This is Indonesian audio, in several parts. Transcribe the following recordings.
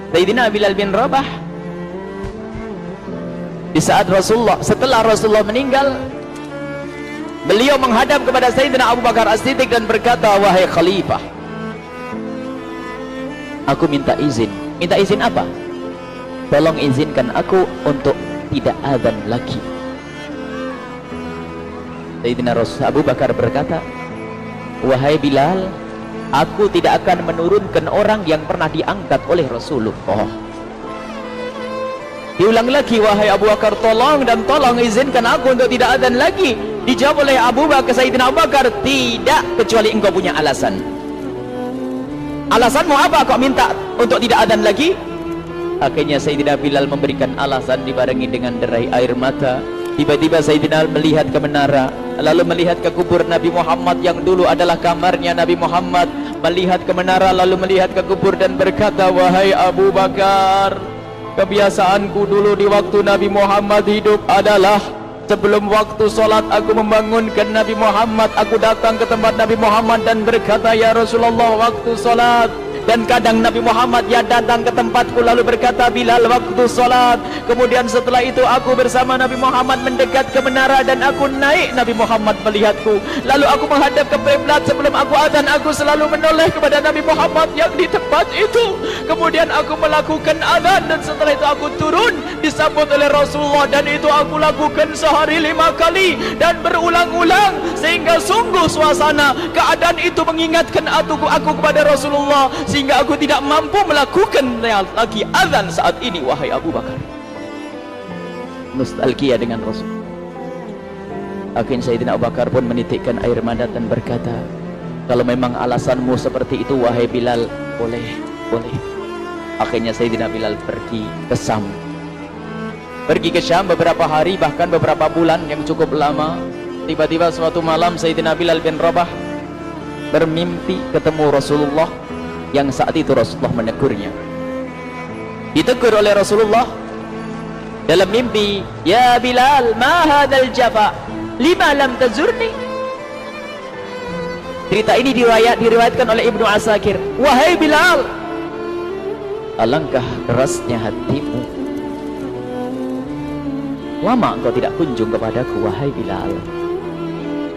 Sayyidina Bilal bin Rabah. Di saat setelah Rasulullah meninggal, beliau menghadap kepada Sayyidina Abu Bakar As-Siddiq dan berkata, wahai khalifah, aku minta izin. Minta izin apa? Tolong izinkan aku untuk tidak azan lagi. Sayyidina Abu Bakar berkata, wahai Bilal, aku tidak akan menurunkan orang yang pernah diangkat oleh Rasulullah. Diulang lagi, wahai Abu Bakar, tolong dan tolong izinkan aku untuk tidak azan lagi. Dijawab oleh Abu Bakar, Sayyidina Abu Bakar, tidak, kecuali engkau punya alasan. Alasanmu apa kau minta untuk tidak azan lagi? Akhirnya Sayyidina Bilal memberikan alasan dibarengi dengan derai air mata. Tiba-tiba Sayyidina melihat ke menara, lalu melihat ke kubur Nabi Muhammad yang dulu adalah kamarnya Nabi Muhammad. Melihat ke menara, lalu melihat ke kubur dan berkata, wahai Abu Bakar, kebiasaanku dulu di waktu Nabi Muhammad hidup adalah sebelum waktu sholat aku membangunkan Nabi Muhammad. Aku datang ke tempat Nabi Muhammad dan berkata, ya Rasulullah, waktu sholat. Dan kadang Nabi Muhammad ya datang ke tempatku lalu berkata, Bilal, waktu sholat. Kemudian setelah itu aku bersama Nabi Muhammad mendekat ke menara dan aku naik. Nabi Muhammad melihatku, lalu aku menghadap ke kiblat. Sebelum aku azan, aku selalu menoleh kepada Nabi Muhammad yang di tempat itu. Kemudian aku melakukan azan dan setelah itu aku turun disambut oleh Rasulullah, dan itu aku lakukan sehari 5 kali dan berulang-ulang, sehingga sungguh suasana keadaan itu mengingatkan aku kepada Rasulullah, sehingga aku tidak mampu melakukan lagi azan saat ini. Wahai Abu Bakar, nostalgia dengan Rasul. Akhirnya Sayyidina Abu Bakar pun menitikkan air mata dan berkata, kalau memang alasanmu seperti itu wahai Bilal, boleh. Akhirnya Sayyidina Bilal pergi ke Syam. Pergi ke Syam beberapa hari, bahkan beberapa bulan yang cukup lama. Tiba-tiba suatu malam Sayyidina Bilal bin Rabah bermimpi ketemu Rasulullah, yang saat itu Rasulullah menegurnya. Ditegur oleh Rasulullah dalam mimpi, ya Bilal, ma hadzal jafa, lima lam tazurni. Cerita ini diriwayatkan oleh Ibnu Asakir. Wahai Bilal, alangkah kerasnya hatimu, lama engkau tidak kunjung kepadaku. Wahai Bilal.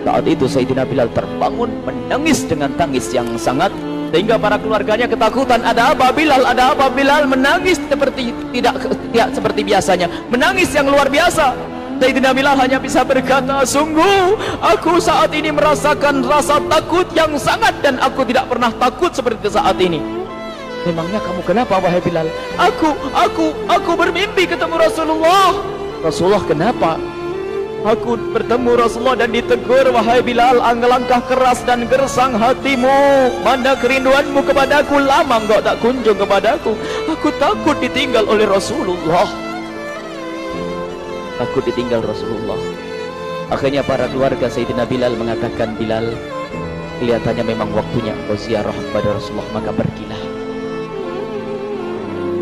Saat itu Sayyidina Bilal terbangun menangis dengan tangis yang sangat, sehingga para keluarganya ketakutan. Ada apa Bilal? Ada apa Bilal? Menangis seperti tidak seperti biasanya, menangis yang luar biasa. Sayyidina Bilal hanya bisa berkata, sungguh aku saat ini merasakan rasa takut yang sangat, dan aku tidak pernah takut seperti saat ini. Memangnya kamu kenapa wahai Bilal? Aku bermimpi ketemu Rasulullah. Rasulullah, kenapa? Aku bertemu Rasulullah dan ditegur, wahai Bilal, alangkah keras dan gersang hatimu. Mana kerinduanmu kepadaku, lama engkau tak kunjung kepadaku. Aku takut ditinggal oleh Rasulullah. Takut ditinggal Rasulullah. Akhirnya para keluarga Sayyidina Bilal mengatakan, Bilal, kelihatannya memang waktunya engkau ziarah kepada Rasulullah, maka pergilah.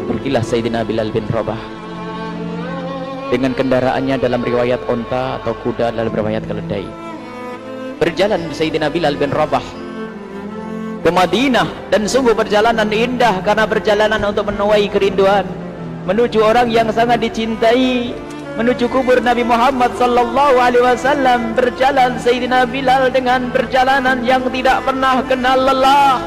Pergilah Sayyidina Bilal bin Rabah dengan kendaraannya, dalam riwayat onta atau kuda, dalam riwayat keledai. Berjalan Sayyidina Bilal bin Rabah ke Madinah, dan sungguh perjalanan indah karena perjalanan untuk menuai kerinduan, menuju orang yang sangat dicintai, menuju kubur Nabi Muhammad sallallahu alaihi wasallam. Berjalan Sayyidina Bilal dengan perjalanan yang tidak pernah kenal lelah,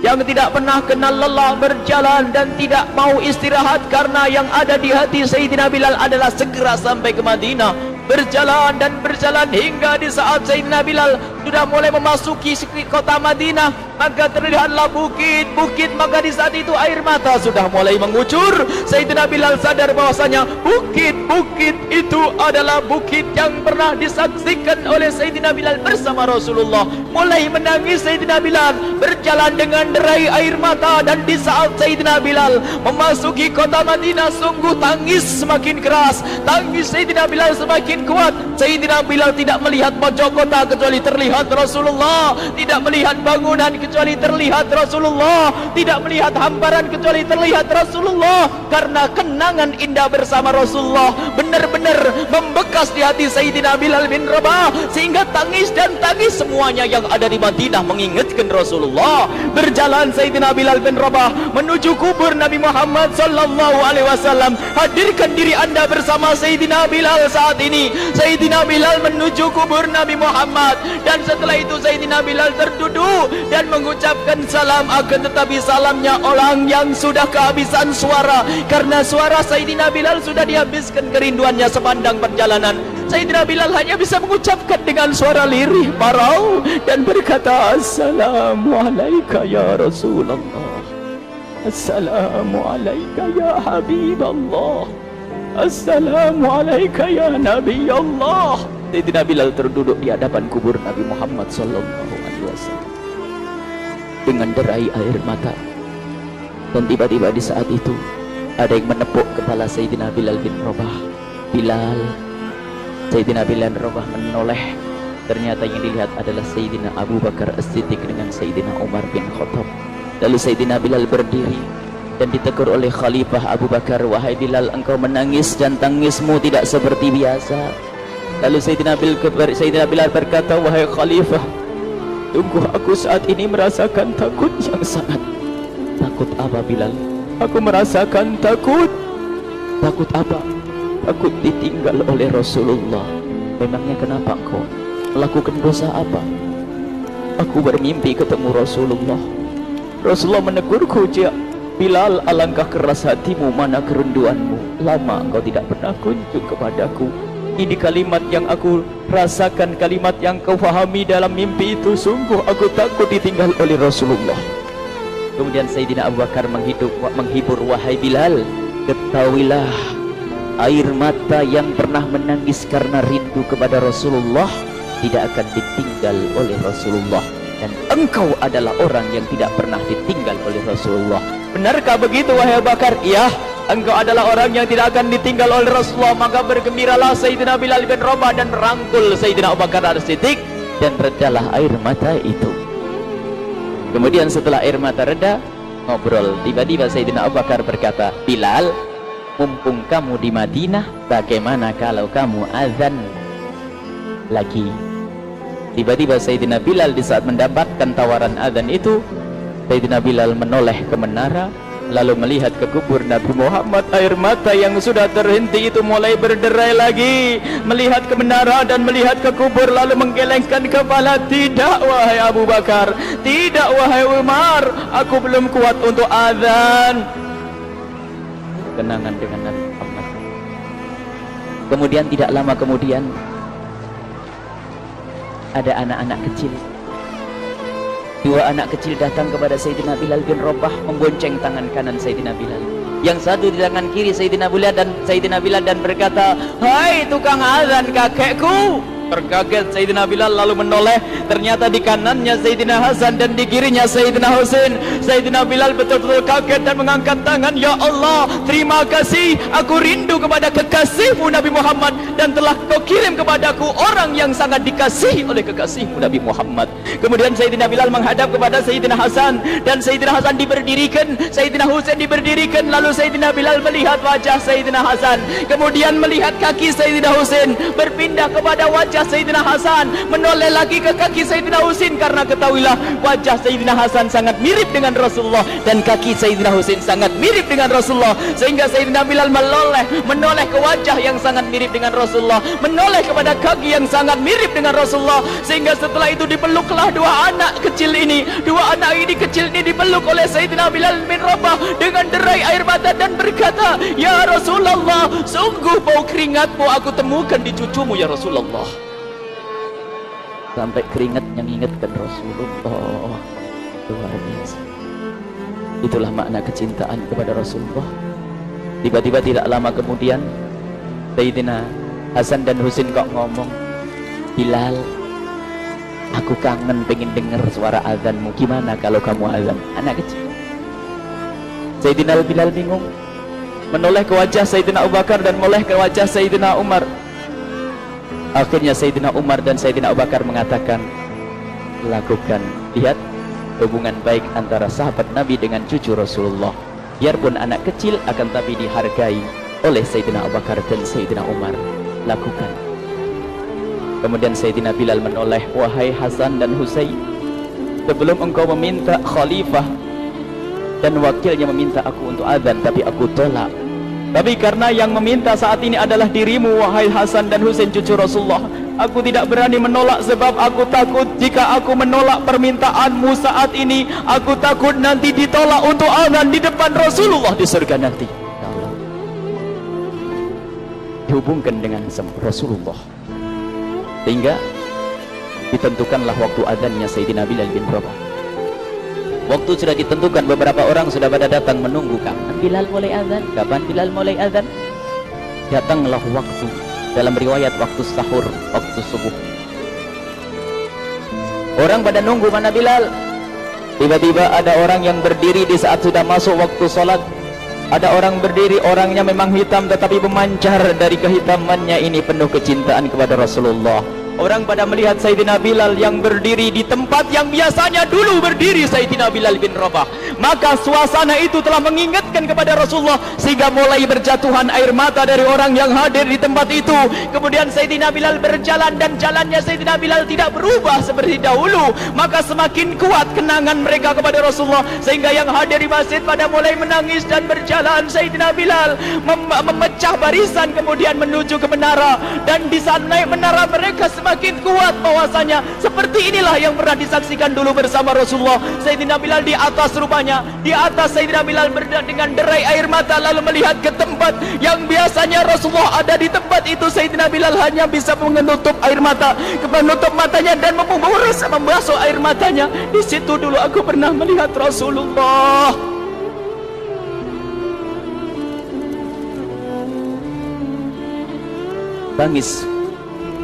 yang tidak pernah kenal lelah, berjalan dan tidak mau istirahat, karena yang ada di hati Sayyidina Bilal adalah segera sampai ke Madinah. Berjalan dan berjalan hingga di saat Sayyidina Bilal sudah mulai memasuki kota Madinah, maka terlihatlah bukit-bukit. Maka di saat itu air mata sudah mulai mengucur. Sayyidina Bilal sadar bahwasanya bukit-bukit itu adalah bukit yang pernah disaksikan oleh Sayyidina Bilal bersama Rasulullah. Mulai menangis Sayyidina Bilal, berjalan dengan derai air mata. Dan di saat Sayyidina Bilal memasuki kota Madinah, sungguh tangis semakin keras, tangis Sayyidina Bilal semakin kuat. Sayyidina Bilal tidak melihat pojok kota kecuali terlihat Rasulullah, tidak melihat bangunan kecuali terlihat Rasulullah, tidak melihat hamparan kecuali terlihat Rasulullah, karena kenangan indah bersama Rasulullah benar-benar membekas di hati Sayyidina Bilal bin Rabah, sehingga tangis dan tangis semuanya yang ada di Madinah mengingatkan Rasulullah. Berjalan Sayyidina Bilal bin Rabah menuju kubur Nabi Muhammad sallallahu alaihi wasallam. Hadirkan diri anda bersama Sayyidina Bilal saat ini. Sayyidina Bilal menuju kubur Nabi Muhammad, dan setelah itu Sayyidina Bilal terduduk dan mengucapkan salam, akan tetapi salamnya orang yang sudah kehabisan suara, karena suara Sayyidina Bilal sudah dihabiskan kerinduannya sepanjang perjalanan. Sayyidina Bilal hanya bisa mengucapkan dengan suara lirih parau dan berkata, Assalamualaikum ya Rasulullah, Assalamualaikum ya Habiballah, Assalamualaikum ya Nabi Allah. Sayyidina Bilal terduduk di hadapan kubur Nabi Muhammad sallallahu alaihi wasallam dengan derai air mata. Dan tiba-tiba di saat itu ada yang menepuk kepala Sayyidina Bilal bin Rabah. Bilal. Sayyidina Bilal bin Rabah menoleh. Ternyata yang dilihat adalah Sayyidina Abu Bakar As-Siddiq dengan Sayyidina Umar bin Khattab. Lalu Sayyidina Bilal berdiri dan ditegur oleh Khalifah Abu Bakar, wahai Bilal, engkau menangis dan tangismu tidak seperti biasa. Lalu Sayyidina Bilal berkata, wahai Khalifah, sungguh aku saat ini merasakan takut yang sangat. Takut apa Bilal? Aku merasakan takut. Takut apa? Takut ditinggal oleh Rasulullah. Memangnya kenapa engkau melakukan dosa apa? Aku bermimpi ketemu Rasulullah. Rasulullah menegurku, Bilal, alangkah keras hatimu, mana kerinduanmu. Lama engkau tidak pernah kunjung kepadaku. Ini kalimat yang aku rasakan, kalimat yang kau fahami dalam mimpi itu. Sungguh aku takut ditinggal oleh Rasulullah. Kemudian Sayyidina Abu Bakar menghibur, wahai Bilal, ketahuilah, air mata yang pernah menangis karena rindu kepada Rasulullah tidak akan ditinggal oleh Rasulullah, dan engkau adalah orang yang tidak pernah ditinggal oleh Rasulullah. Benarkah begitu wahai Abu Bakar? Iya, engkau adalah orang yang tidak akan ditinggal oleh Rasulullah. Maka bergembiralah Sayyidina Bilal bin Rabah dan merangkul Sayyidina Abu Bakar As-Siddiq, dan redalah air mata itu. Kemudian setelah air mata reda, ngobrol. Tiba-tiba Sayyidina Abu Bakar berkata, Bilal, mumpung kamu di Madinah, bagaimana kalau kamu azan lagi? Tiba-tiba Sayyidina Bilal di saat mendapatkan tawaran azan itu, Sayyidina Bilal menoleh ke menara, lalu melihat ke kubur Nabi Muhammad. Air mata yang sudah terhenti itu mulai berderai lagi. Melihat ke menara dan melihat ke kubur, lalu menggelengkan kepala. Tidak wahai Abu Bakar, tidak wahai Umar, aku belum kuat untuk azan. Kenangan dengan Nabi Muhammad. Kemudian tidak lama kemudian ada anak-anak kecil. Dua anak kecil datang kepada Sayyidina Bilal bin Rabah, membonceng tangan kanan Sayyidina Bilal. Yang satu di tangan kiri Sayyidina Bilal dan berkata, hai tukang azan kakekku. Terkaget Sayyidina Bilal lalu menoleh. Ternyata di kanannya Sayyidina Hasan dan di kirinya Sayyidina Husain. Sayyidina Bilal betul-betul kaget dan mengangkat tangan, ya Allah, terima kasih, aku rindu kepada kekasihmu Nabi Muhammad, dan telah kau kirim kepadaku orang yang sangat dikasihi oleh kekasihmu Nabi Muhammad. Kemudian Sayyidina Bilal menghadap kepada Sayyidina Hasan, dan Sayyidina Hasan diberdirikan, Sayyidina Husain diberdirikan. Lalu Sayyidina Bilal melihat wajah Sayyidina Hasan, kemudian melihat kaki Sayyidina Husain, berpindah kepada wajah Sayyidina Hasan, menoleh lagi ke kaki Sayyidina Husain, karena ketahuilah wajah Sayyidina Hasan sangat mirip dengan Rasulullah dan kaki Sayyidina Husain sangat mirip dengan Rasulullah, sehingga Sayyidina Bilal menoleh ke wajah yang sangat mirip dengan Rasulullah, menoleh kepada kaki yang sangat mirip dengan Rasulullah, sehingga setelah itu dipeluklah dua anak kecil ini dipeluk oleh Sayyidina Bilal bin Rabah dengan derai air mata dan berkata, ya Rasulullah, sungguh bau keringatmu aku temukan di cucumu ya Rasulullah. Sampai keringat yang ingatkan Rasulullah. Luar biasa. Itulah makna kecintaan kepada Rasulullah. Tiba-tiba tidak lama kemudian Sayyidina Hasan dan Husain kok ngomong, Bilal, aku kangen pengen dengar suara azanmu. Gimana kalau kamu azan? Anak kecil. Sayyidina Bilal bingung, menoleh ke wajah Sayyidina Abu Bakar dan menoleh ke wajah Sayyidina Umar. Akhirnya Sayyidina Umar dan Sayyidina Abu Bakar mengatakan, lakukan. Lihat hubungan baik antara sahabat Nabi dengan cucu Rasulullah. Biarpun anak kecil, akan tapi dihargai oleh Sayyidina Abu Bakar dan Sayyidina Umar. Lakukan. Kemudian Sayyidina Bilal menoleh, wahai Hasan dan Husain, sebelum engkau meminta khalifah dan wakilnya meminta aku untuk azan, tapi aku tolak. Tapi karena yang meminta saat ini adalah dirimu, wahai Hasan dan Husain cucu Rasulullah, aku tidak berani menolak, sebab aku takut jika aku menolak permintaanmu saat ini, aku takut nanti ditolak untuk azan di depan Rasulullah di surga nanti. Ya Allah. Dihubungkan dengan Rasulullah, sehingga ditentukanlah waktu azannya Sayyidina Bilal bin Rabah. Waktu sudah ditentukan, beberapa orang sudah pada datang menunggu, kapan Bilal mulai azan, kapan Bilal mulai azan. Datanglah waktu, dalam riwayat waktu sahur, waktu subuh. Orang pada nunggu mana Bilal. Tiba-tiba ada orang yang berdiri di saat sudah masuk waktu sholat. Ada orang berdiri, orangnya memang hitam tetapi memancar dari kehitamannya ini penuh kecintaan kepada Rasulullah. Orang pada melihat Sayyidina Bilal yang berdiri di tempat yang biasanya dulu berdiri Sayyidina Bilal bin Rabah. Maka suasana itu telah mengingatkan kepada Rasulullah, sehingga mulai berjatuhan air mata dari orang yang hadir di tempat itu. Kemudian Sayyidina Bilal berjalan, dan jalannya Sayyidina Bilal tidak berubah seperti dahulu. Maka semakin kuat kenangan mereka kepada Rasulullah, sehingga yang hadir di masjid pada mulai menangis dan berjalan. Sayyidina Bilal memecah barisan kemudian menuju ke menara, dan di saat naik menara mereka semakin kuat bahwasanya seperti inilah yang pernah disaksikan dulu bersama Rasulullah. Sayyidina Bilal di atas, rupanya di atas Sayyidina Bilal dengan derai air mata, lalu melihat ke tempat yang biasanya Rasulullah ada di tempat itu. Sayyidina Bilal hanya bisa menutup air mata, menutup matanya dan membasuh air matanya. Di situ dulu aku pernah melihat Rasulullah. Tangis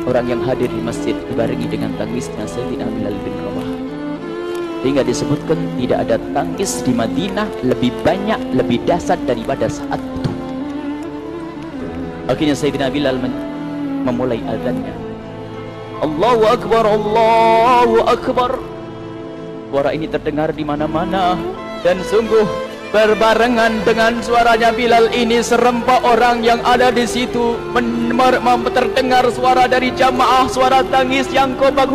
orang yang hadir di masjid dibarengi dengan tangisnya Sayyidina Bilal bin Rabah, sehingga disebutkan tidak ada tangis di Madinah lebih banyak, lebih dahsyat daripada saat itu. Akhirnya Sayyidina Bilal memulai azannya. Allahu Akbar, Allahu Akbar. Suara ini terdengar di mana-mana, dan sungguh berbarengan dengan suaranya Bilal ini serempak orang yang ada di situ terdengar suara dari jamaah, suara tangis yang kompak.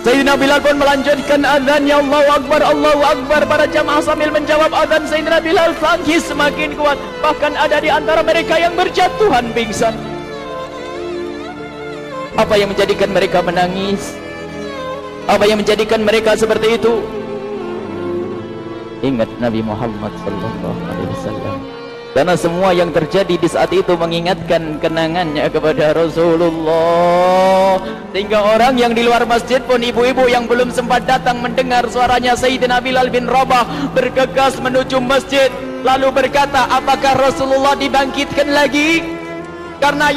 Sayyidina Bilal pun melanjutkan azannya, Allahu Akbar, Allahu Akbar. Para jamaah sambil menjawab azan Sayyidina Bilal, tangis semakin kuat. Bahkan ada di antara mereka yang berjatuhan pingsan. Apa yang menjadikan mereka menangis? Apa yang menjadikan mereka seperti itu? Ingat Nabi Muhammad SAW. Karena semua yang terjadi di saat itu mengingatkan kenangannya kepada Rasulullah, sehingga orang yang di luar masjid pun, ibu-ibu yang belum sempat datang mendengar suaranya Sayyidina Bilal bin Rabah, bergegas menuju masjid lalu berkata, apakah Rasulullah dibangkitkan lagi? Karena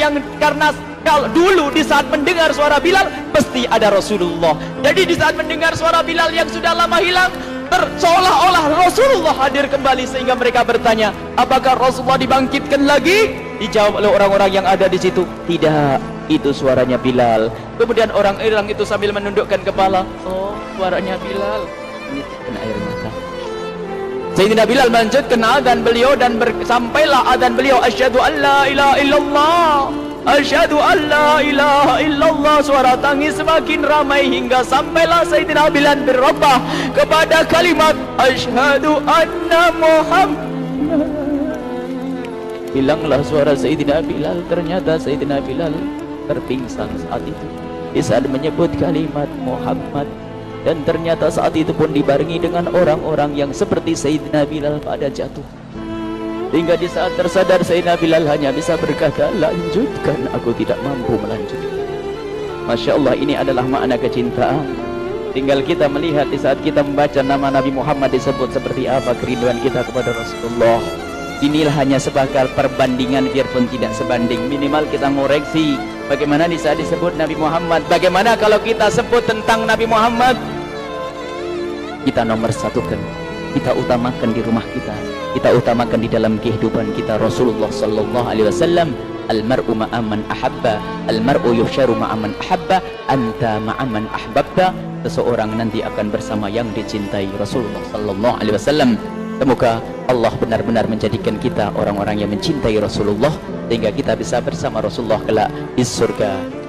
kalau dulu di saat mendengar suara Bilal pasti ada Rasulullah. Jadi di saat mendengar suara Bilal yang sudah lama hilang, seolah-olah Rasulullah hadir kembali, sehingga mereka bertanya, apakah Rasulullah dibangkitkan lagi? Dijawab oleh orang-orang yang ada di situ, tidak, itu suaranya Bilal. Kemudian orang-orang itu sambil menundukkan kepala, oh, suaranya Bilal. Ini kena air mata. Sayyidina Bilal melanjutkan azan beliau, dan sampailah azan beliau, asyhadu an la ilaha illallah, asyhadu an la ilaha illallah. Suara tangis semakin ramai hingga sampailah Sayyidina Bilal bin Rabah kepada kalimat asyhadu anna Muhammad. Hilanglah suara Sayyidina Bilal. Ternyata Sayyidina Bilal terpingsan saat itu di saat menyebut kalimat Muhammad, dan ternyata saat itu pun dibarengi dengan orang-orang yang seperti Sayyidina Bilal pada jatuh. Hingga di saat tersadar Sayyidina Bilal hanya bisa berkata, lanjutkan, aku tidak mampu melanjutkan. Masya Allah, ini adalah makna kecintaan. Tinggal kita melihat di saat kita membaca nama Nabi Muhammad disebut seperti apa kerinduan kita kepada Rasulullah. Inilah hanya sebagai perbandingan, biarpun tidak sebanding, minimal kita ngoreksi bagaimana di saat disebut Nabi Muhammad. Bagaimana kalau kita sebut tentang Nabi Muhammad, kita nomor satukan, kita utamakan di rumah kita, kita utamakan di dalam kehidupan kita Rasulullah sallallahu alaihi wasallam. Al-mar'u ma'aman ahabba, al-mar'u yuhsyaru ma'aman ahabba, anta ma'aman ahbabta. Seseorang nanti akan bersama yang dicintai Rasulullah sallallahu alaihi wasallam. Semoga Allah benar-benar menjadikan kita orang-orang yang mencintai Rasulullah, sehingga kita bisa bersama Rasulullah kelak di surga